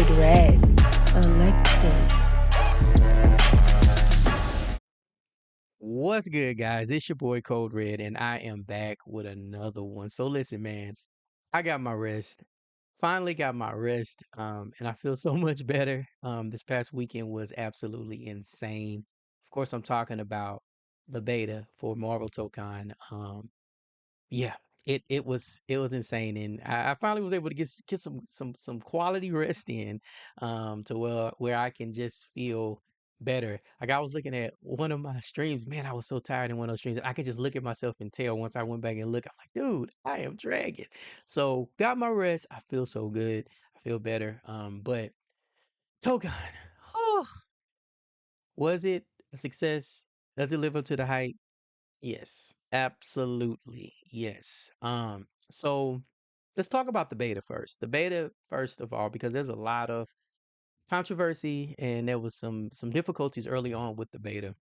CodeRed selected. What's good, guys? It's your boy CodeRed, and I am back with another one. So listen, man, I got my rest. Finally got my rest, and I feel so much better. This past weekend was absolutely insane. Of course, I'm talking about the beta for Marvel Tokon. Yeah, it was insane, and I finally was able to get some quality rest in, to where I can just feel better. Like I was looking at one of my streams, man, I was so tired in one of those streams. I could just look at myself and tell once I went back and look, I'm like, dude, I am dragging. So got my rest. I feel so good. I feel better. But Togon, oh, was it a success? Does it live up to the hype? Yes, absolutely. Yes. So let's talk about the beta first. The beta first of all, because there's a lot of controversy and there was some difficulties early on with the beta.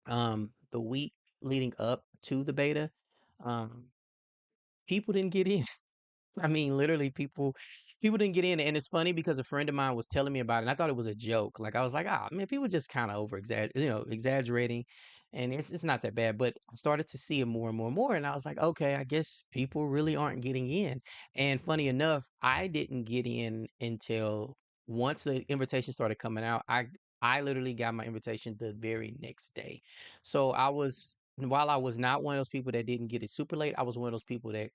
The week leading up to the beta, um, people didn't get in. I mean, literally, people didn't get in, and it's funny because a friend of mine was telling me about it, and I thought it was a joke. Like I was like, ah, man, people just kind of exaggerating, and it's not that bad. But I started to see it more and more and more, and I was like, okay, I guess people really aren't getting in. And funny enough, I didn't get in until once the invitation started coming out. I literally got my invitation the very next day. So while I was not one of those people that didn't get it super late, I was one of those people that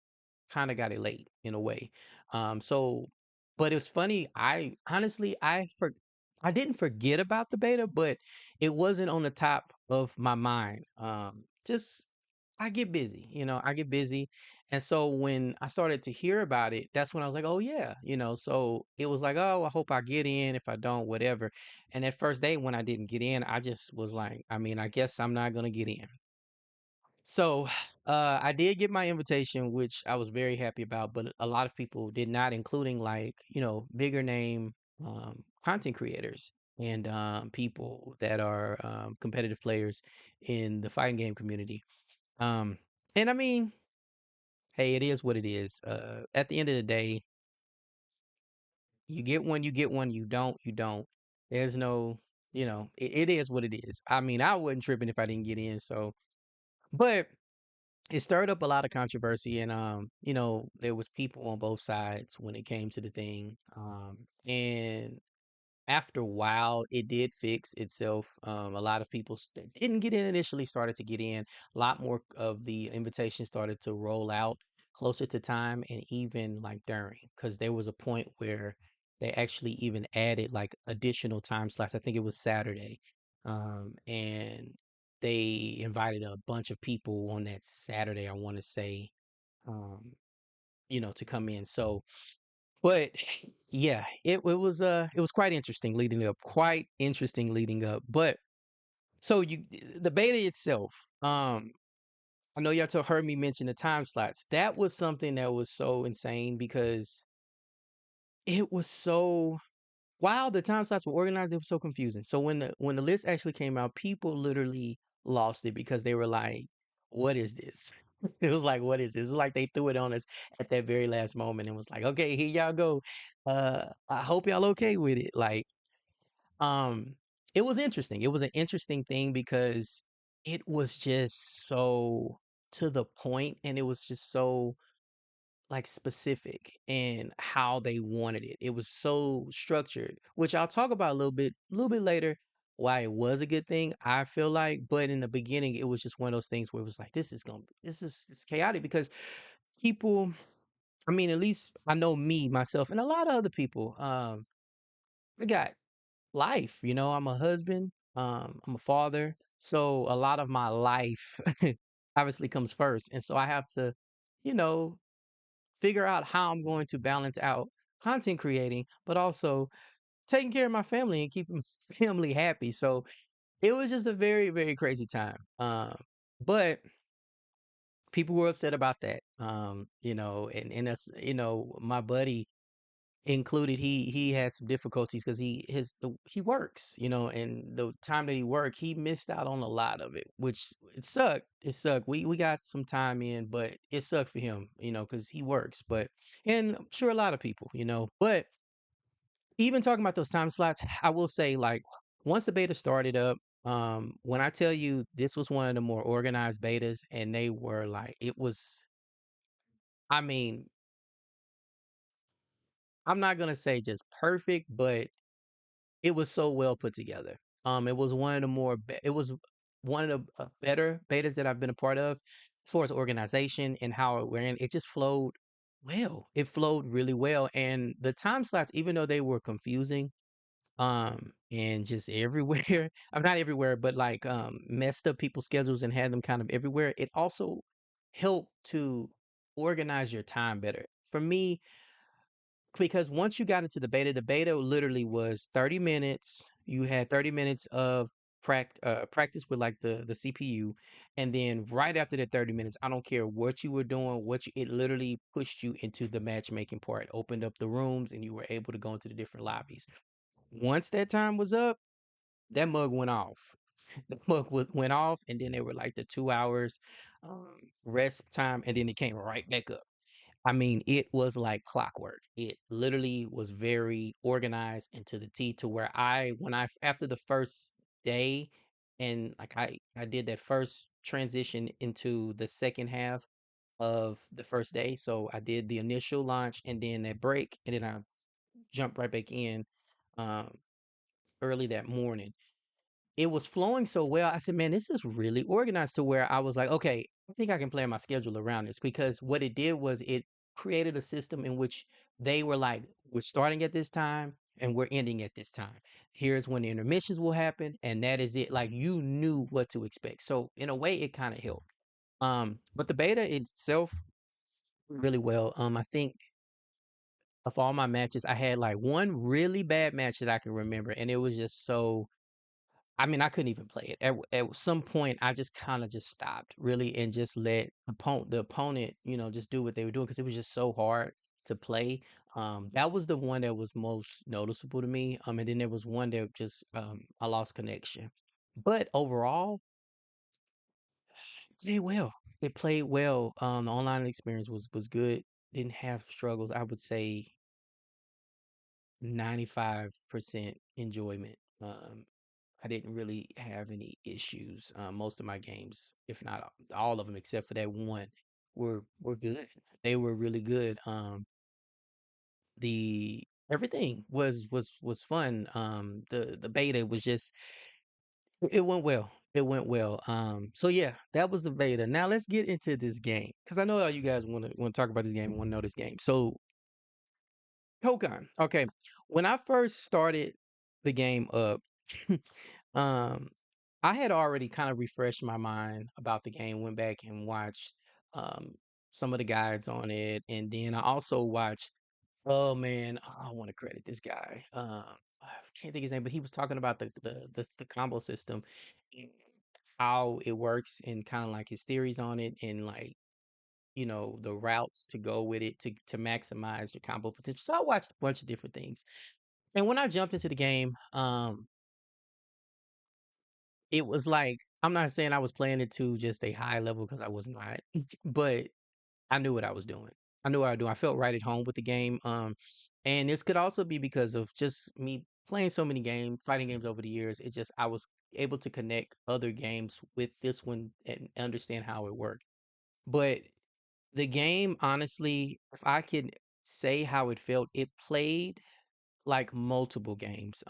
kind of got it late in a way. So, but it was funny. I honestly, I didn't forget about the beta, but it wasn't on the top of my mind. Just I get busy, I get busy. And so when I started to hear about it, that's when I was like, oh yeah, so it was like, oh, I hope I get in. If I don't, whatever. And that first day when I didn't get in, I just was like, I mean, I guess I'm not gonna get in. So, I did get my invitation, which I was very happy about, but a lot of people did not, including like, bigger name content creators and people that are competitive players in the fighting game community. Um, and I mean, hey, it is what it is. At the end of the day, you get one, you don't, you don't. There's no, it is what it is. I mean, I wasn't tripping if I didn't get in. So, but it stirred up a lot of controversy and there was people on both sides when it came to the thing. And after a while it did fix itself. A lot of people didn't get in initially started to get in. A lot more of the invitations started to roll out closer to time and even like during, because there was a point where they actually even added like additional time slots. I think it was Saturday. And they invited a bunch of people on that Saturday, I want to say, um, to come in. So but yeah, it was quite interesting leading up, quite interesting leading up. But so the beta itself, I know y'all heard me mention the time slots. That was something that was so insane because it was so while the time slots were organized, it was so confusing. So when the list actually came out, people literally lost it because they were like, "What is this?" It was like, "What is this?" It was like they threw it on us at that very last moment and was like, "Okay, here y'all go. I hope y'all okay with it." Like, um, it was interesting. It was an interesting thing because it was just so to the point, and it was just so like specific in how they wanted it. It was so structured, which I'll talk about a little bit later why it was a good thing, I feel like. But in the beginning, it was just one of those things where it was like, this is chaotic because people, I mean, at least I know me, myself, and a lot of other people, we got life, I'm a husband, I'm a father. So a lot of my life obviously comes first. And so I have to, you know, figure out how I'm going to balance out content creating, but also taking care of my family and keeping my family happy. So it was just a very, very crazy time. But people were upset about that. And us, my buddy included, he had some difficulties because he works, and the time that he worked, he missed out on a lot of it, which it sucked. It sucked. We got some time in, but it sucked for him, because he works. But and I'm sure a lot of people, but even talking about those time slots, I will say, like, once the beta started up, when I tell you this was one of the more organized betas, and they were like, it was, I mean, I'm not gonna say just perfect, but it was so well put together. It was one of the it was one of the better betas that I've been a part of as far as organization and how it ran. It just flowed well. It flowed really well, and the time slots, even though they were confusing, and just everywhere. I'm not everywhere, but like messed up people's schedules and had them kind of everywhere. It also helped to organize your time better. For me, because once you got into the beta literally was 30 minutes. You had 30 minutes of practice with like the CPU, and then right after the 30 minutes, I don't care what you were doing, it literally pushed you into the matchmaking part, opened up the rooms, and you were able to go into the different lobbies. Once that time was up, that mug went off. The went off, and then there were like the 2 hours rest time, and then it came right back up. I mean, it was like clockwork. It literally was very organized and to the T, to where after the first day, and like I did that first transition into the second half of the first day. So I did the initial launch and then that break, and then I jumped right back in um early that morning. It was flowing so well. I said, man, this is really organized, to where I was like, okay, I think I can plan my schedule around this, because what it did was it created a system in which they were like, we're starting at this time and we're ending at this time. Here's when the intermissions will happen, and that is it. Like, you knew what to expect. So in a way, it kind of helped. But the beta itself really well. I think of all my matches, I had like one really bad match that I can remember, and it was just so, I mean, I couldn't even play it. At some point, I just kind of just stopped really and just let the opponent, just do what they were doing, because it was just so hard to play. That was the one that was most noticeable to me. And then there was one that just I lost connection. But overall, it played well. It played well. The online experience was good. Didn't have struggles. I would say 95% enjoyment. I didn't really have any issues. Most of my games, if not all of them, except for that one, were good. They were really good. The Everything was fun. The beta was just, it went well. It went well. So yeah, that was the beta. Now let's get into this game, because I know all you guys want to talk about this game, want to know this game. So Tokon. Okay. When I first started the game up, um, I had already kind of refreshed my mind about the game, went back and watched um some of the guides on it, and then I also watched, oh man, I want to credit this guy. I can't think his name, but he was talking about the combo system, and how it works, and kind of like his theories on it, and like, the routes to go with it to maximize your combo potential. So I watched a bunch of different things. And when I jumped into the game, it was like, I'm not saying I was playing it to just a high level, because I was not, but I knew what I was doing. I knew what I was doing. I felt right at home with the game. And this could also be because of just me playing so many fighting games over the years. It just, I was able to connect other games with this one and understand how it worked. But the game, honestly, if I can say how it felt, it played like multiple games.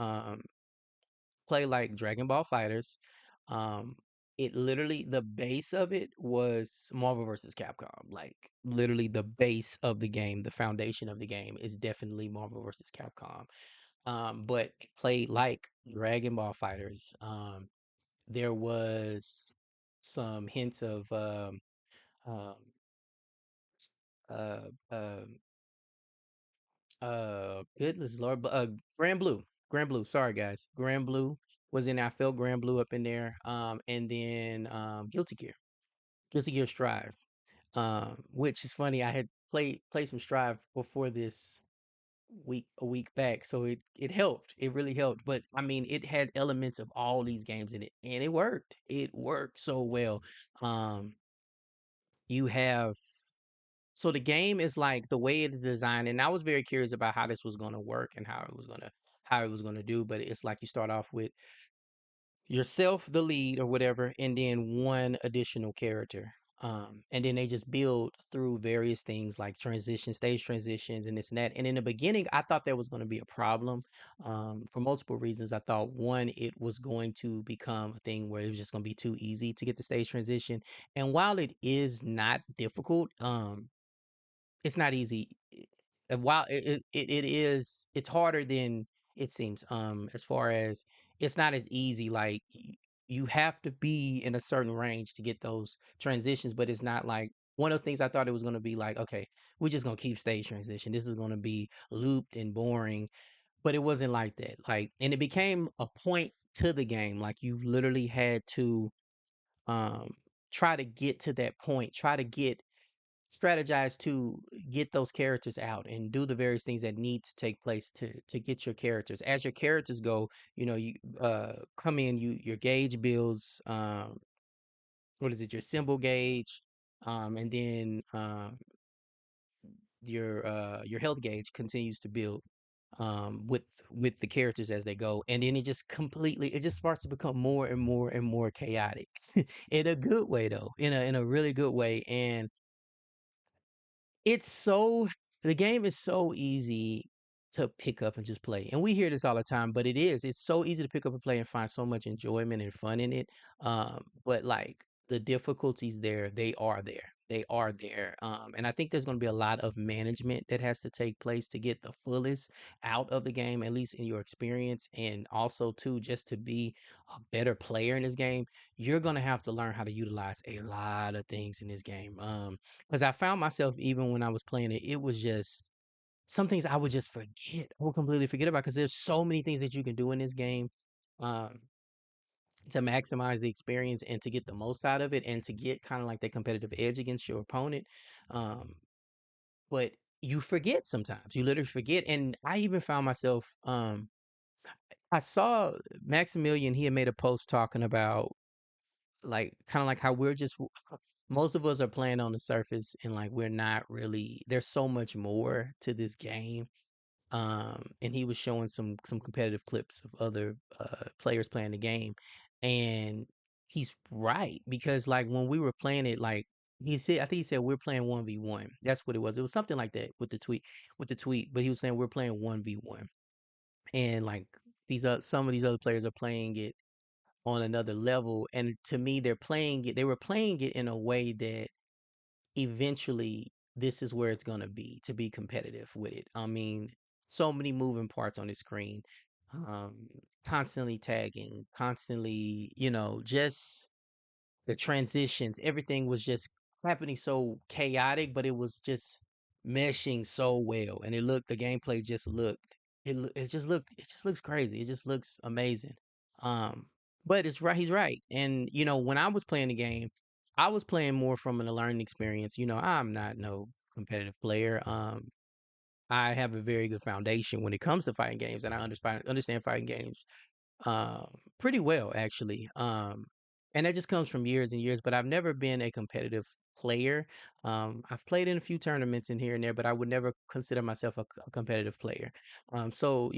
Play like Dragon Ball Fighters. Um, it literally, the base of it was Marvel versus Capcom. Like, literally the base of the game, the foundation of the game is definitely Marvel versus Capcom. But it played like Dragon Ball Fighters. There was some hints of um, uh, um, goodness Lord, but Grand Blue, Grand Blue. Sorry guys, Grand Blue was in there. I felt Grand Blue up in there. And then Guilty Gear Strive. Which is funny. I had played some Strive before this a week back, so it helped. It really helped. But I mean, it had elements of all these games in it, and it worked. It worked so well. Um, you have So the game is like the way it is designed, and I was very curious about how this was going to work and how it was going to do. But it's like you start off with yourself, the lead or whatever, and then one additional character. And then they just build through various things like transition, stage transitions, and this and that. And in the beginning, I thought there was going to be a problem for multiple reasons. I thought one, it was going to become a thing where it was just going to be too easy to get the stage transition. And while it is not difficult, it's not easy. While it is, it's harder than it seems. As far as it's not as easy. Like you have to be in a certain range to get those transitions, but it's not like one of those things I thought it was gonna be like, okay, we're just gonna keep stage transition. This is gonna be looped and boring, but it wasn't like that. Like, and it became a point to the game. Like you literally had to um try to get to that point, try to get strategize to get those characters out and do the various things that need to take place to get your characters. As your characters go, you come in, your gauge builds, what is it, your symbol gauge, and then your health gauge continues to build with the characters as they go, and then it just starts to become more and more and more chaotic in a good way, though, in a really good way. And it's so the game is so easy to pick up and just play. And we hear this all the time, but it's so easy to pick up and play and find so much enjoyment and fun in it. But like the difficulties there, they are there. They are there. And I think there's going to be a lot of management that has to take place to get the fullest out of the game, at least in your experience. And also, too, just to be a better player in this game, you're going to have to learn how to utilize a lot of things in this game. Because I found myself, even when I was playing it, it was just some things I would just forget. I would completely forget about because there's so many things that you can do in this game um, to maximize the experience and to get the most out of it and to get kind of like that competitive edge against your opponent. Um, but you forget sometimes. You literally forget. And I even found myself, I saw Maximilian, he had made a post talking about like kind of like how we're just most of us are playing on the surface and like we're not really there's so much more to this game. And he was showing some competitive clips of other players playing the game, and he's right because like when we were playing it, like he said, I think he said we're playing 1v1. That's what it was. It was something like that with the tweet, but he was saying we're playing 1v1, and like some of these other players are playing it on another level. And to me, they were playing it in a way that eventually this is where it's going to be competitive with it. I mean, so many moving parts on the screen, um, constantly tagging, constantly, just the transitions, everything was just happening so chaotic, but it was just meshing so well. And the gameplay just looked, it just looks crazy. It just looks amazing. Um, but it's right, he's right. And, when I was playing the game, I was playing more from an learning experience. I'm not no competitive player. I have a very good foundation when it comes to fighting games, and I understand fighting games um, pretty well actually. And that just comes from years and years, but I've never been a competitive player. I've played in a few tournaments in here and there, but I would never consider myself a competitive player. So,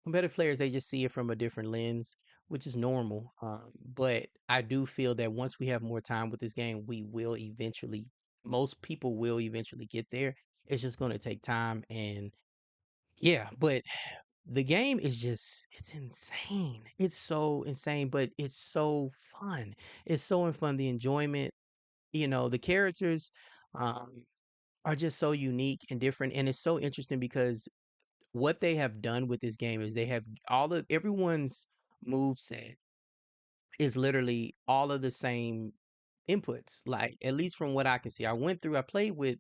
competitive players, they just see it from a different lens, which is normal. But I do feel that once we have more time with this game, most people will eventually get there. It's just going to take time. And yeah, but the game is it's insane. It's so insane, but it's so fun. It's so fun. The enjoyment, the characters um, are just so unique and different. And it's so interesting because what they have done with this game is they have everyone's move set is literally all of the same inputs. Like, at least from what I can see, I played with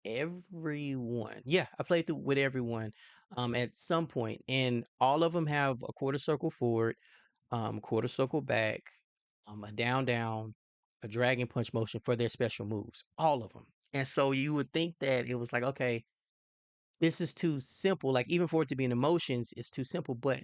everyone. Yeah, I played through with everyone at some point, and all of them have a quarter circle forward, quarter circle back, a down down, a dragon punch motion for their special moves. All of them. And so you would think that it was like, okay, this is too simple. Like even for it to be in emotions, it's too simple, but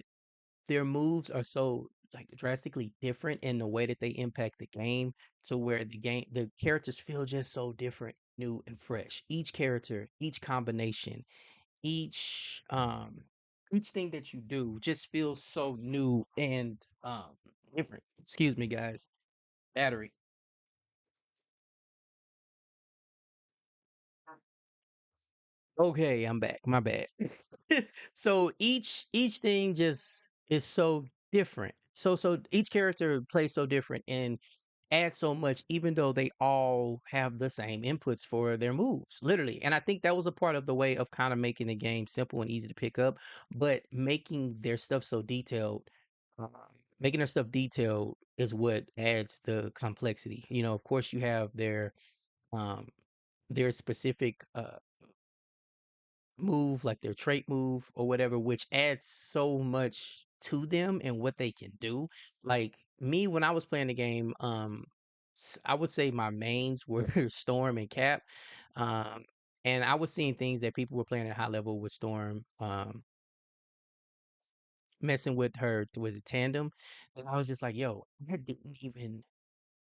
their moves are so like drastically different in the way that they impact the game to where the characters feel just so different. new and fresh. Each character, each combination, each um each thing that you do just feels so new and different. Excuse me, guys. Battery. Okay, I'm back. My bad. So each thing just is so different. So each character plays so different and adds so much, even though they all have the same inputs for their moves, literally. And I think that was a part of the way of kind of making the game simple and easy to pick up, but making their stuff so detailed. um, Making their stuff detailed is what adds the complexity. You know, of course, you have um their specific move, like their trait move or whatever, which adds so much to them and what they can do. Like me, when I was playing the game, I would say my mains were Storm and Cap. Um, and I was seeing things that people were playing at high level with Storm, messing with her was a tandem. And I was just like, yo, I didn't even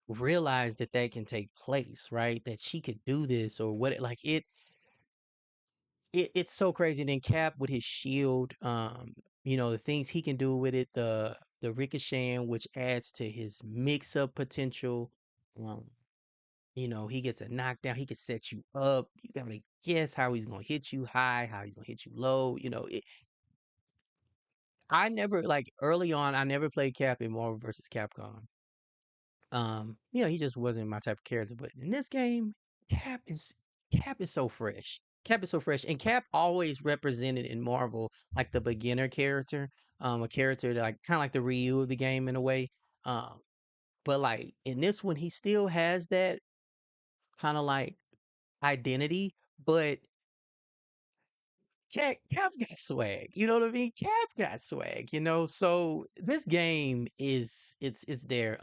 realize that that can take place, right? That she could do this or what like it's so crazy. And then Cap with his shield, you know, the things he can do with it, the ricocheting, which adds to his mix up potential. Um, you know, he gets a knockdown, he can set you up. You gotta guess how he's gonna hit you high, how he's gonna hit you low. You know, I never like early on, I never played Cap in Marvel versus Capcom. You know, he just wasn't my type of character. But in this game, Cap is Cap is so fresh. Cap is so fresh, and Cap always represented in Marvel like the beginner character, a character that, like kind of like the Ryu of the game in a way. Um, but like in this one, he still has that kind of like identity, but Cap got swag. You know what I mean? Cap got swag. You know, so this game is it's there.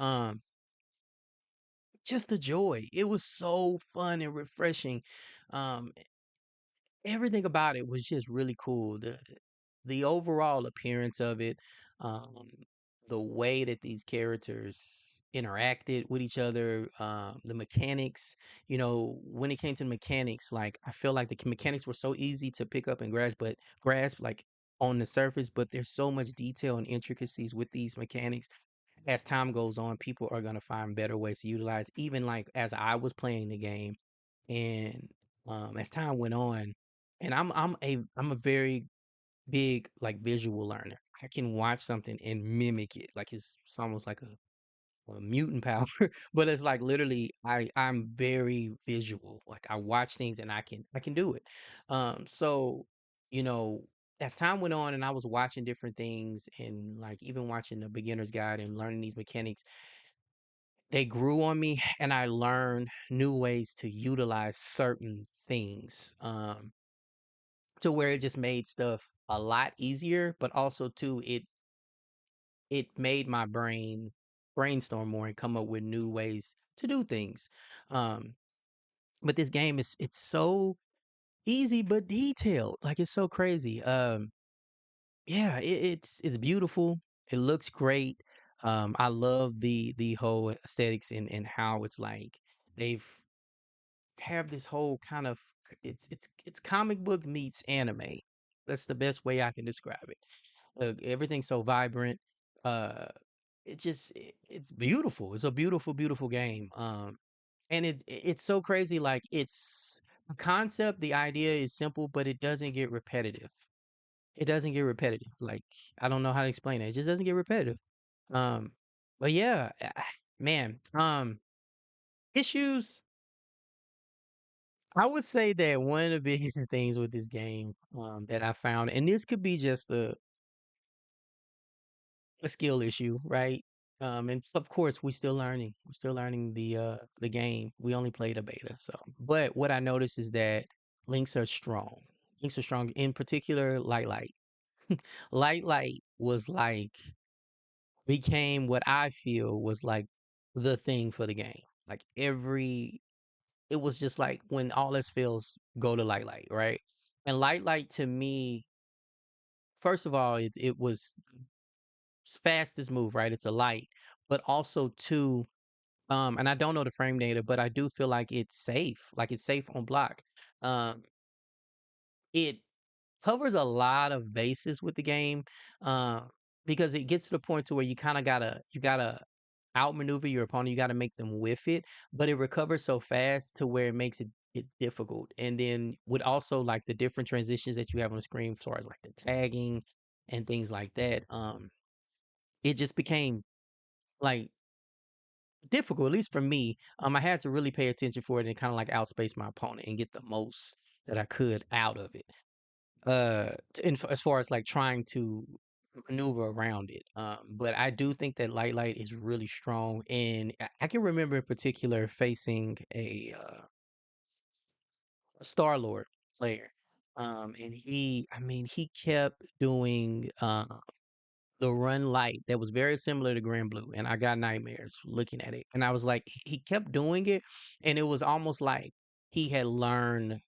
Just the joy. It was so fun and refreshing. Um, Everything about it was just really cool. The overall appearance of it, um, the way that these characters interacted with each other, the mechanics. You know, when it came to the mechanics, like I feel like the mechanics were so easy to pick up and grasp like on the surface, but there's so much detail and intricacies with these mechanics. As time goes on, people are gonna find better ways to utilize. Even like as I was playing the game, and as time went on, and I'm a very big like visual learner. I can watch something and mimic it, like it's almost like a mutant power. But it's like literally, I'm very visual. Like I watch things and I can do it. So you know. As time went on and I was watching different things and like even watching the beginner's guide and learning these mechanics, they grew on me and I learned new ways to utilize certain things, to where it just made stuff a lot easier, but also too it made my brain brainstorm more and come up with new ways to do things. Um, but this game is it's so easy but detailed. Like it's so crazy. Yeah, it's beautiful. It looks great. I love the whole aesthetics and how it's like they've have this whole kind of it's comic book meets anime. That's the best way I can describe it. Everything's so vibrant. Uh, it's beautiful. It's a beautiful, beautiful game. And it's so crazy. Like it's the concept, the idea is simple, but it doesn't get repetitive. It doesn't get repetitive. Like I don't know how to explain it. It just doesn't get repetitive. Um, but yeah, man. Issues. I would say that one of the biggest things with this game, that I found, and this could be just a skill issue, right? And of course, we're still learning. We're still learning the game. We only played a beta, so. But what I noticed is that links are strong. Links are strong. In particular, Light. Light was like became what I feel was like the thing for the game. Like it was just like when all else fails, go to Light, right? And Light to me, first of all, it was fastest move, right? It's a light, but also two. And I don't know the frame data, but I do feel like it's safe. Like it's safe on block. Um, it covers a lot of bases with the game, uh, because it gets to the point to where you gotta outmaneuver your opponent. You gotta make them whiff it, but it recovers so fast to where it makes it difficult. And then with also like the different transitions that you have on the screen, as far as like the tagging and things like that, it just became like difficult, at least for me. I had to really pay attention for it and kind of like outspace my opponent and get the most that I could out of it. As far as like trying to maneuver around it. But I do think that Light is really strong, and I can remember in particular facing a Star Lord player. And I mean, he kept doing the run light that was very similar to Grand Blue, and I got nightmares looking at it. And I was like, he kept doing it, and it was almost like he had learned,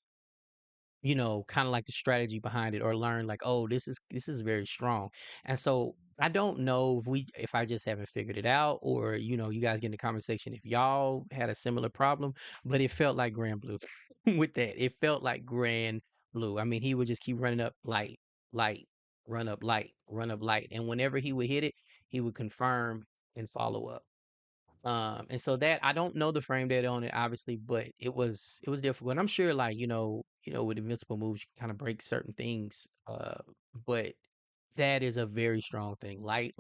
kind of like the strategy behind it, or learn like, oh, this is very strong. And so I don't know if I just haven't figured it out, or you guys get in the conversation if y'all had a similar problem, but it felt like Grand Blue with that. It felt like Grand Blue. I mean, he would just keep running up light, run up light, and whenever he would hit it, he would confirm and follow up. And so that I don't know the frame data on it, obviously, but it was difficult. And I'm sure, like, with invincible moves, you can kind of break certain things. But that is a very strong thing. Light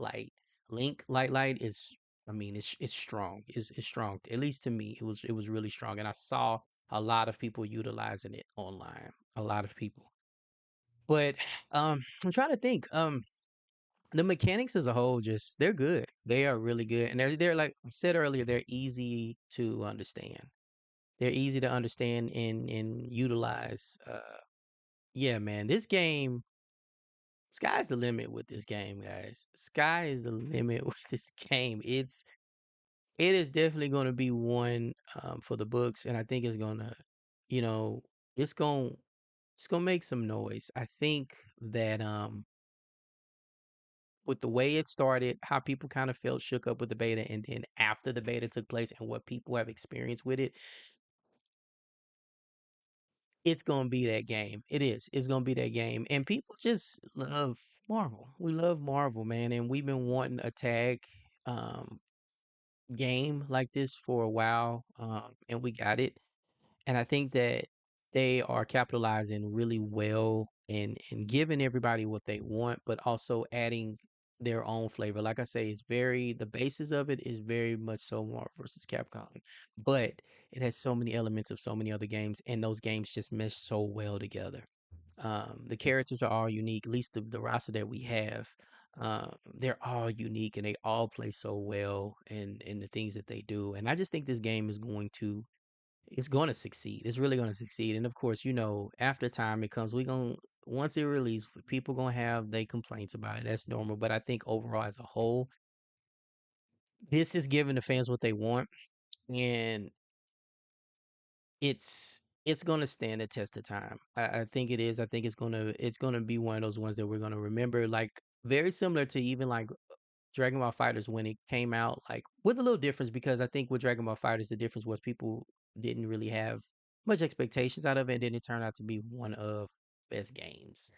is, I mean, it's strong. It's strong. At least to me, it was really strong. And I saw a lot of people utilizing it online. A lot of people. But I'm trying to think. The mechanics as a whole, just they're good. They are really good, and they're like I said earlier, they're easy to understand. They're easy to understand and utilize. Yeah, man, this game, sky's the limit with this game, guys. Sky is the limit with this game. It is definitely going to be one for the books, and I think you know, it's going it's gonna make some noise. I think that with the way it started, how people kind of felt shook up with the beta, and then after the beta took place and what people have experienced with it, it's gonna be that game. It is. It's gonna be that game. And people just love Marvel. We love Marvel, man. And we've been wanting a tag um game like this for a while. And we got it. And I think that they are capitalizing really well and giving everybody what they want, but also adding their own flavor. Like I say, the basis of it is very much so Marvel versus Capcom, but it has so many elements of so many other games, and those games just mesh so well together. The characters are all unique, at least the roster that we have. They're all unique and they all play so well in the things that they do. And I just think this game is going to succeed. It's really going to succeed. And of course, after time it comes, once it releases, people going to have they complaints about it. That's normal. But I think overall as a whole, this is giving the fans what they want, and it's going to stand the test of time. I think it is. I think it's going to be one of those ones that we're going to remember, like very similar to even like Dragon Ball Fighters when it came out, like with a little difference, because I think with Dragon Ball Fighters the difference was people didn't really have much expectations out of it, and then it turned out to be one of best games,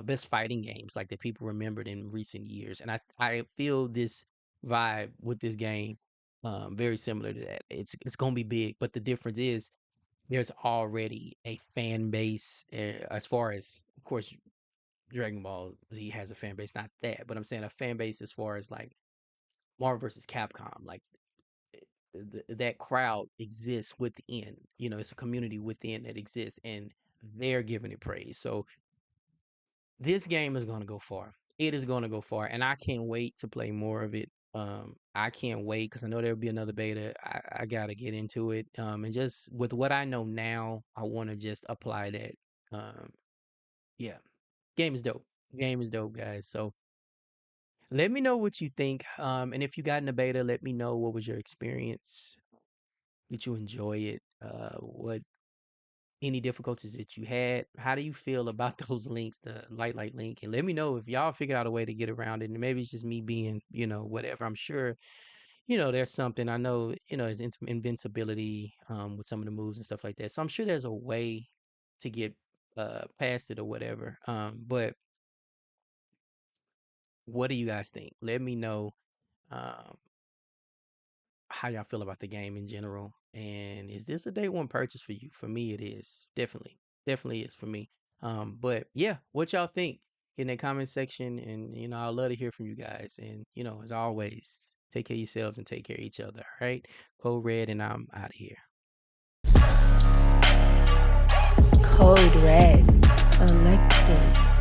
best fighting games like that people remembered in recent years. And I feel this vibe with this game, very similar to that. It's gonna be big, but the difference is there's already a fan base, as far as of course Dragon Ball Z has a fan base, not that, but I'm saying a fan base as far as like Marvel versus Capcom, like that crowd exists within. It's a community within that exists, and they're giving it praise. So this game is going to go far. It is going to go far, and I can't wait to play more of it. I can't wait because I know there'll be another beta. I gotta get into it. And just with what I know now, I want to just apply that. Yeah, game is dope. Game is dope, guys. So let me know what you think. And if you got in the beta, let me know what was your experience. Did you enjoy it? What any difficulties that you had? How do you feel about those links, the light link? And let me know if y'all figured out a way to get around it. And maybe it's just me being, whatever. I'm sure there's something I know, there's invincibility with some of the moves and stuff like that. So I'm sure there's a way to get past it or whatever. But what do you guys think? Let me know um how y'all feel about the game in general. And is this a day one purchase for you? For me, it is. Definitely. Definitely is for me. But yeah, what y'all think in the comment section? And I'd love to hear from you guys. And as always, take care of yourselves and take care of each other. All right. Code Red and I'm out of here. Code Red. Selected.